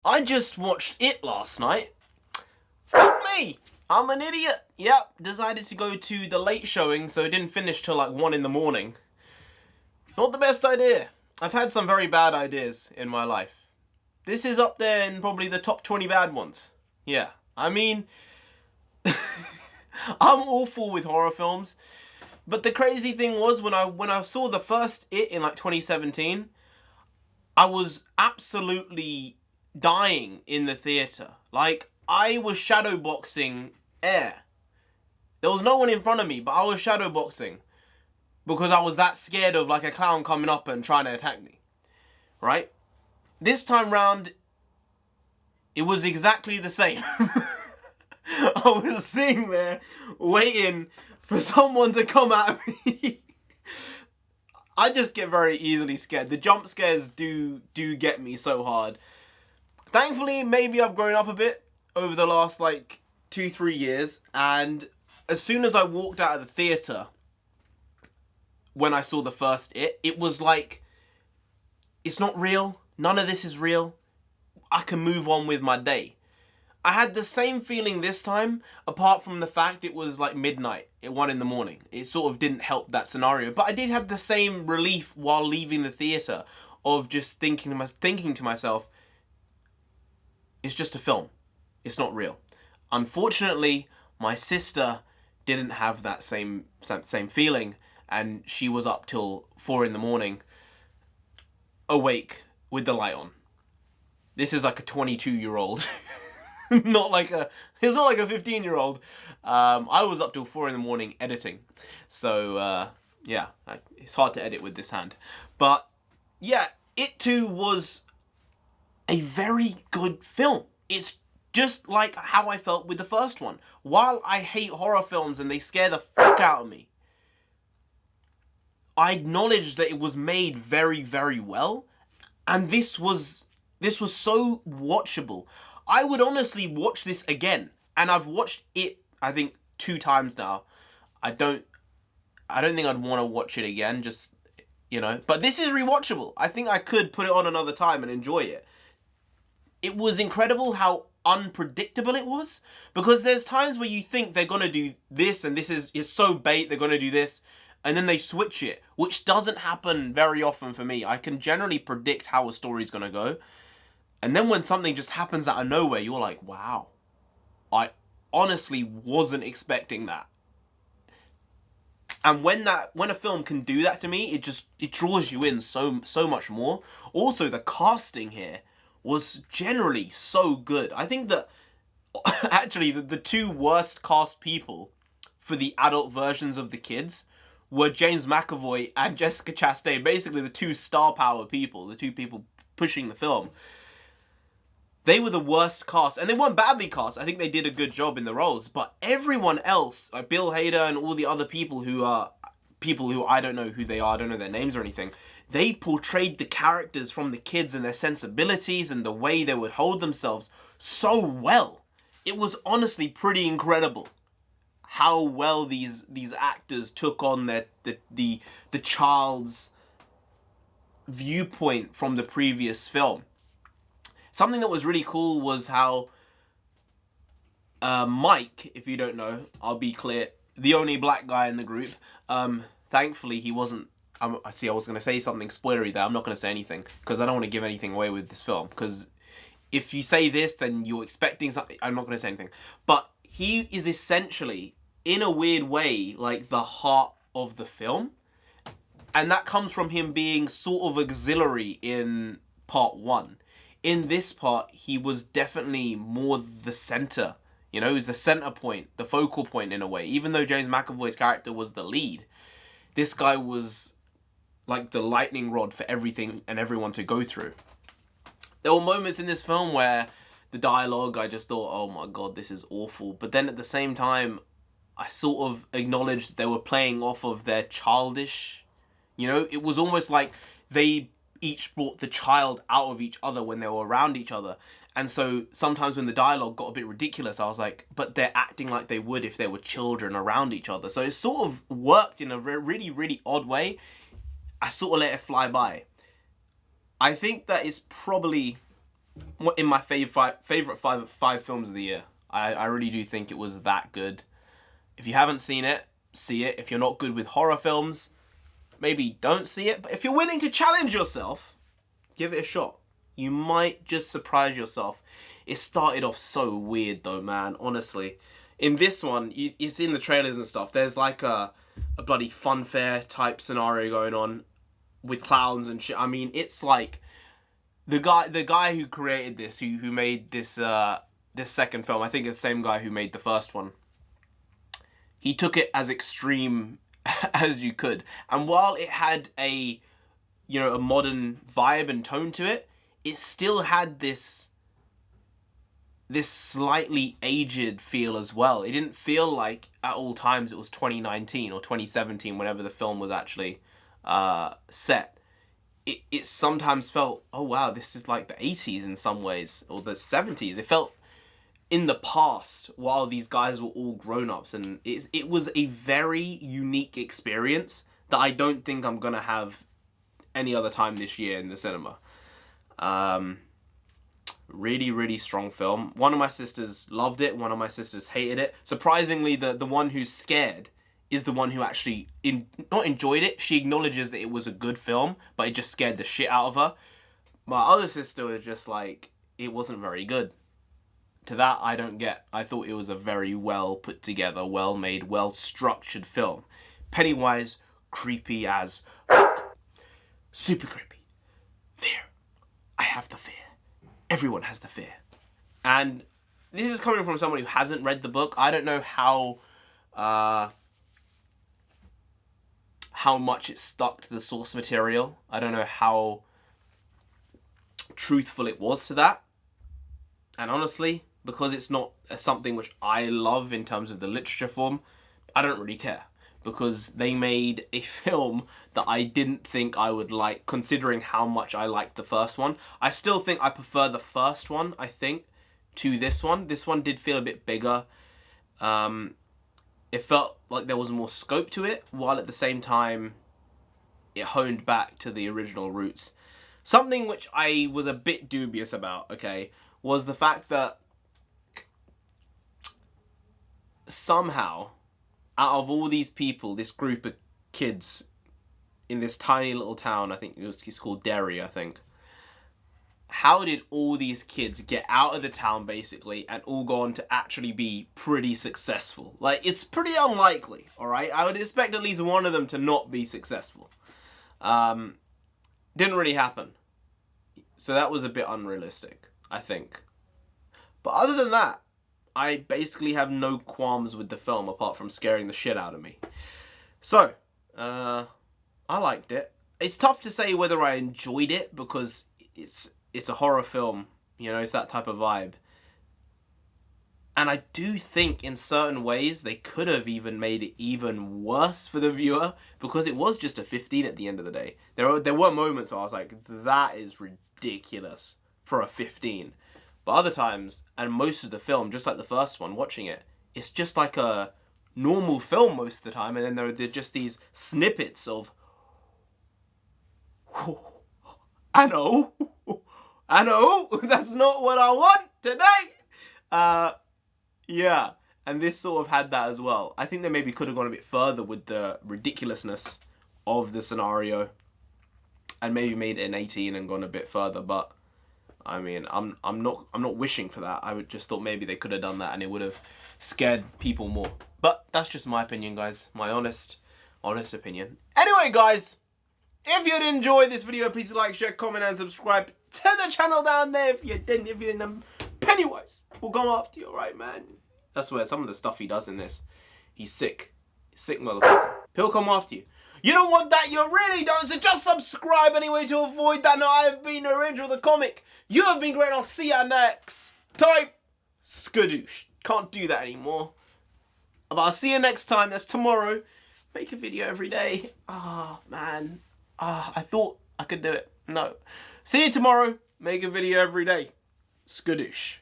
I just watched It last night. Fuck me! I'm an idiot. Yep, decided to go to the late showing, so it didn't finish till like 1 in the morning. Not the best idea. I've had some very bad ideas in my life. This is up there in probably the top 20 bad ones. Yeah, I mean, I'm awful with horror films. But the crazy thing was when I saw the first It in like 2017, I was absolutely dying in the theatre. Like, I was shadowboxing air. There was no one in front of me, but I was shadowboxing because I was that scared of like a clown coming up and trying to attack me. Right? This time round, it was exactly the same. I was sitting there waiting for someone to come at me. I just get very easily scared. The jump scares do get me so hard. Thankfully, maybe I've grown up a bit over the last like 2-3 years, and as soon as I walked out of the theatre when I saw the first it was like, it's not real. None of this is real. I can move on with my day. I had the same feeling this time, apart from the fact it was like midnight at 1 in the morning. It sort of didn't help that scenario, but I did have the same relief while leaving the theatre of just thinking to myself, it's just a film. It's not real. Unfortunately, my sister didn't have that same feeling, and she was up till 4 in the morning, awake with the light on. This is like a 22-year-old. It's not like a 15-year-old. I was up till 4 in the morning editing. So, yeah, it's hard to edit with this hand. But, yeah, It too was a very good film. It's just like how I felt with the first one. While I hate horror films and they scare the fuck out of me, I acknowledge that it was made very, very well, and this was so watchable. I would honestly watch this again, and I've watched it, I think, 2 times now. I don't think I'd want to watch it again, just, you know. But this is rewatchable. I think I could put it on another time and enjoy it. It was incredible how unpredictable it was, because there's times where you think they're gonna do this, and this is so bait, they're gonna do this, and then they switch it, which doesn't happen very often for me. I can generally predict how a story's gonna go, and then when something just happens out of nowhere, you're like, wow, I honestly wasn't expecting that. And when a film can do that to me, it draws you in so much more. Also, the casting here was generally so good. I think that actually the 2 worst cast people for the adult versions of the kids were James McAvoy and Jessica Chastain, basically the 2 star power people, the 2 people pushing the film. They were the worst cast, and they weren't badly cast. I think they did a good job in the roles, but everyone else, like Bill Hader and all the other people who I don't know who they are, I don't know their names or anything, they portrayed the characters from the kids and their sensibilities and the way they would hold themselves so well. It was honestly pretty incredible how well these actors took on the child's viewpoint from the previous film. Something that was really cool was how Mike, if you don't know, I'll be clear, the only black guy in the group, thankfully he wasn't. I was going to say something spoilery there. I'm not going to say anything because I don't want to give anything away with this film, because if you say this, then you're expecting something. I'm not going to say anything. But he is essentially, in a weird way, like the heart of the film. And that comes from him being sort of auxiliary in part 1. In this part, he was definitely more the center. You know, he was the center point, the focal point in a way. Even though James McAvoy's character was the lead, this guy was like the lightning rod for everything and everyone to go through. There were moments in this film where the dialogue, I just thought, oh my god, this is awful. But then at the same time, I sort of acknowledged they were playing off of their childish, you know, it was almost like they each brought the child out of each other when they were around each other. And so sometimes when the dialogue got a bit ridiculous, I was like, but they're acting like they would if they were children around each other. So it sort of worked in a really, really odd way. I sort of let it fly by. I think that is probably in my favorite five films of the year. I really do think it was that good. If you haven't seen it, see it. If you're not good with horror films, maybe don't see it. But if you're willing to challenge yourself, give it a shot. You might just surprise yourself. It started off so weird though, man, honestly. In this one, it's in the trailers and stuff. There's like a bloody fun fair type scenario going on with clowns and shit. I mean, it's like the guy who created this, who made this this second film, I think it's the same guy who made the first one. He took it as extreme as you could. And while it had a modern vibe and tone to it, it still had this slightly aged feel as well. It didn't feel like at all times it was 2019 or 2017, whenever the film was actually set. It sometimes felt, oh wow, this is like the 80s in some ways, or the 70s. It felt in the past while these guys were all grown-ups, and it was a very unique experience that I don't think I'm gonna have any other time this year in the cinema. Really, really strong film. One of my sisters loved it, one of my sisters hated it. Surprisingly, the one who's scared is the one who actually not enjoyed it. She acknowledges that it was a good film, but it just scared the shit out of her. My other sister was just like, it wasn't very good. To that, I don't get. I thought it was a very well put together, well made, well structured film. Pennywise, creepy as fuck. Super creepy. Fear. I have the fear. Everyone has the fear. And this is coming from someone who hasn't read the book. I don't know how much it stuck to the source material. I don't know how truthful it was to that. And honestly, because it's not something which I love in terms of the literature form, I don't really care. Because they made a film that I didn't think I would like, considering how much I liked the first one. I still think I prefer the first one, I think, to this one. This one did feel a bit bigger. It felt like there was more scope to it, while at the same time, it honed back to the original roots. Something which I was a bit dubious about, okay, was the fact that somehow, out of all these people, this group of kids in this tiny little town, I think it's called Derry, I think. How did all these kids get out of the town, basically, and all go on to actually be pretty successful? Like, it's pretty unlikely, alright? I would expect at least one of them to not be successful. Didn't really happen. So that was a bit unrealistic, I think. But other than that, I basically have no qualms with the film, apart from scaring the shit out of me. So, I liked it. It's tough to say whether I enjoyed it, because it's a horror film, it's that type of vibe. And I do think in certain ways they could have even made it even worse for the viewer, because it was just a 15 at the end of the day. There were moments where I was like, that is ridiculous for a 15. But other times, and most of the film, just like the first one, watching it, it's just like a normal film most of the time, and then there are just these snippets of, I know, that's not what I want today. Yeah, and this sort of had that as well. I think they maybe could have gone a bit further with the ridiculousness of the scenario, and maybe made it an 18 and gone a bit further, but I mean, I'm not wishing for that. I would just thought maybe they could have done that and it would have scared people more. But that's just my opinion, guys. My honest opinion. Anyway, guys, if you'd enjoyed this video, please like, share, comment, and subscribe to the channel down there. If you didn't, if you're in them, Pennywise will go after you, alright, man? That's where some of the stuff he does in this. He's sick. Sick motherfucker. He'll come after you. You don't want that, you really don't, so just subscribe anyway to avoid that. Now, I have been NarendraTheComic. You have been great, I'll see you next time. Skadoosh. Can't do that anymore. But I'll see you next time, that's tomorrow. Make a video every day. Ah, man. I thought I could do it. No. See you tomorrow. Make a video every day. Skadoosh.